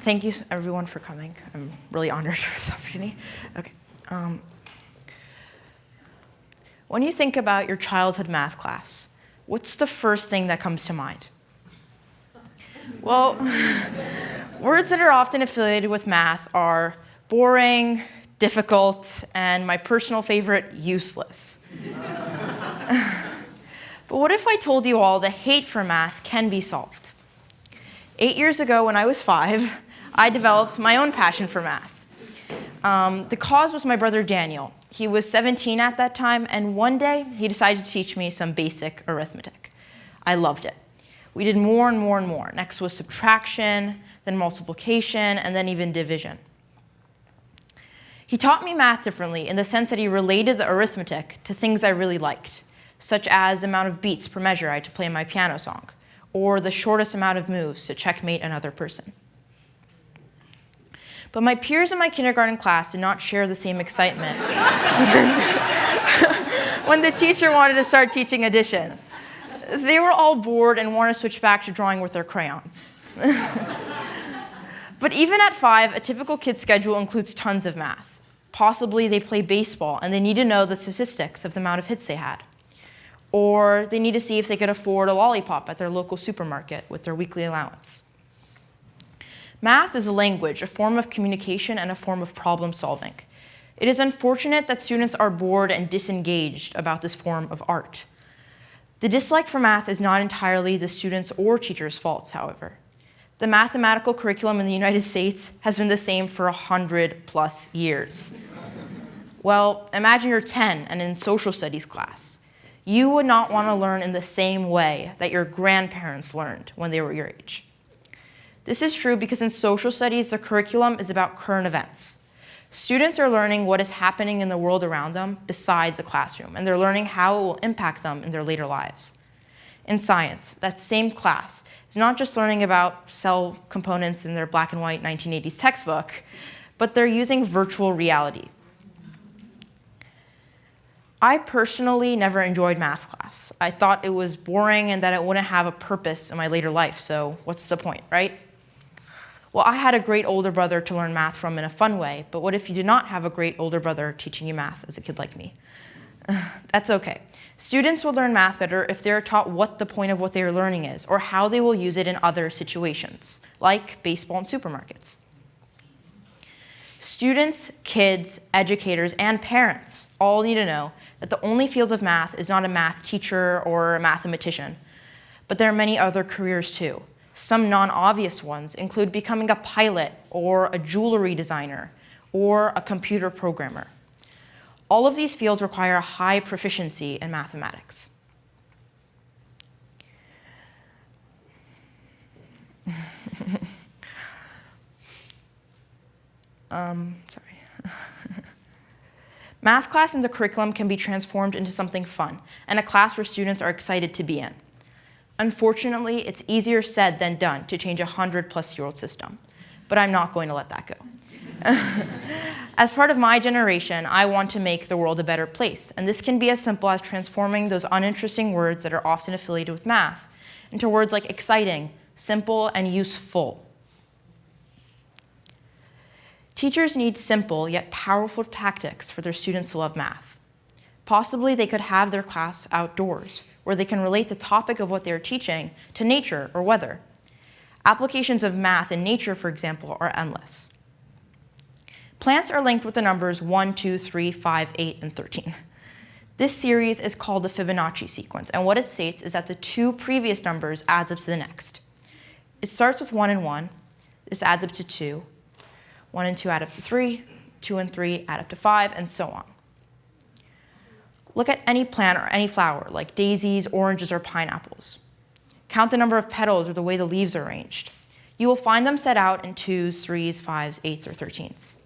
Thank you, everyone, for coming. I'm really honored for this opportunity. Okay. When you think about your childhood math class, what's the first thing that comes to mind? Well, words that are often affiliated with math are boring, difficult, and my personal favorite, useless. But what if I told you all that hate for math can be solved? 8 years ago, when I was 5, I developed my own passion for math. The cause was my brother Daniel. He was 17 at that time, and one day he decided to teach me some basic arithmetic. I loved it. We did more and more and more. Next was subtraction, then multiplication, and then even division. He taught me math differently in the sense that he related the arithmetic to things I really liked, such as the amount of beats per measure I had to play my piano song, or the shortest amount of moves to checkmate another person. But my peers in my kindergarten class did not share the same excitement when the teacher wanted to start teaching addition. They were all bored and wanted to switch back to drawing with their crayons. But even at 5, a typical kid's schedule includes tons of math. Possibly they play baseball and they need to know the statistics of the amount of hits they had. Or they need to see if they could afford a lollipop at their local supermarket with their weekly allowance. Math is a language, a form of communication, and a form of problem solving. It is unfortunate that students are bored and disengaged about this form of art. The dislike for math is not entirely the students' or teachers' faults, however. The mathematical curriculum in the United States has been the same for 100+ years. Well, imagine you're 10 and in social studies class. You would not want to learn in the same way that your grandparents learned when they were your age. This is true because in social studies, the curriculum is about current events. Students are learning what is happening in the world around them besides the classroom, and they're learning how it will impact them in their later lives. In science, that same class is not just learning about cell components in their black and white 1980s textbook, but they're using virtual reality. I personally never enjoyed math class. I thought it was boring and that it wouldn't have a purpose in my later life, so what's the point, right? Well, I had a great older brother to learn math from in a fun way, but what if you did not have a great older brother teaching you math as a kid like me? That's okay. Students will learn math better if they're taught what the point of what they are learning is, or how they will use it in other situations, like baseball and supermarkets. Students, kids, educators, and parents all need to know that the only field of math is not a math teacher or a mathematician, but there are many other careers too. Some non-obvious ones include becoming a pilot or a jewelry designer or a computer programmer. All of these fields require a high proficiency in mathematics. Math class in the curriculum can be transformed into something fun and a class where students are excited to be in. Unfortunately, it's easier said than done to change a 100-plus-year-old system, but I'm not going to let that go. As part of my generation, I want to make the world a better place, and this can be as simple as transforming those uninteresting words that are often affiliated with math into words like exciting, simple, and useful. Teachers need simple yet powerful tactics for their students to love math. Possibly they could have their class outdoors, where they can relate the topic of what they are teaching to nature or weather. Applications of math in nature, for example, are endless. Plants are linked with the numbers 1, 2, 3, 5, 8, and 13. This series is called the Fibonacci sequence, and what it states is that the two previous numbers adds up to the next. It starts with 1 and 1. This adds up to 2. 1 and 2 add up to 3. 2 and 3 add up to 5, and so on. Look at any plant or any flower, like daisies, oranges, or pineapples. Count the number of petals or the way the leaves are arranged. You will find them set out in 2s, 3s, 5s, 8s, or 13s.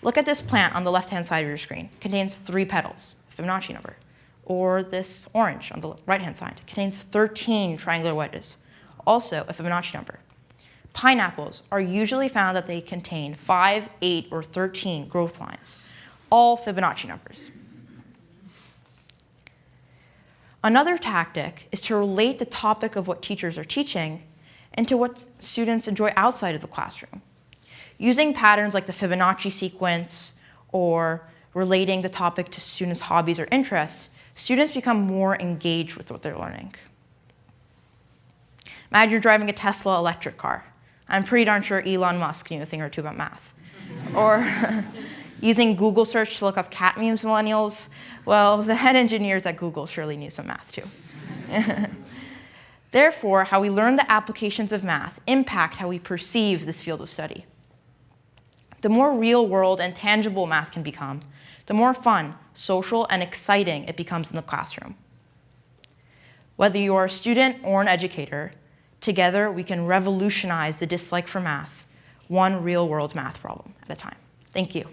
Look at this plant on the left-hand side of your screen. It contains 3 petals, Fibonacci number. Or this orange on the right-hand side. It contains 13 triangular wedges, also a Fibonacci number. Pineapples are usually found that they contain 5, 8, or 13 growth lines, all Fibonacci numbers. Another tactic is to relate the topic of what teachers are teaching into what students enjoy outside of the classroom. Using patterns like the Fibonacci sequence or relating the topic to students' hobbies or interests, students become more engaged with what they're learning. Imagine you're driving a Tesla electric car. I'm pretty darn sure Elon Musk knew a thing or two about math. Or using Google search to look up cat memes millennials. Well, the head engineers at Google surely knew some math too. Therefore, how we learn the applications of math impact how we perceive this field of study. The more real-world and tangible math can become, the more fun, social, and exciting it becomes in the classroom. Whether you are a student or an educator, together we can revolutionize the dislike for math, one real-world math problem at a time. Thank you.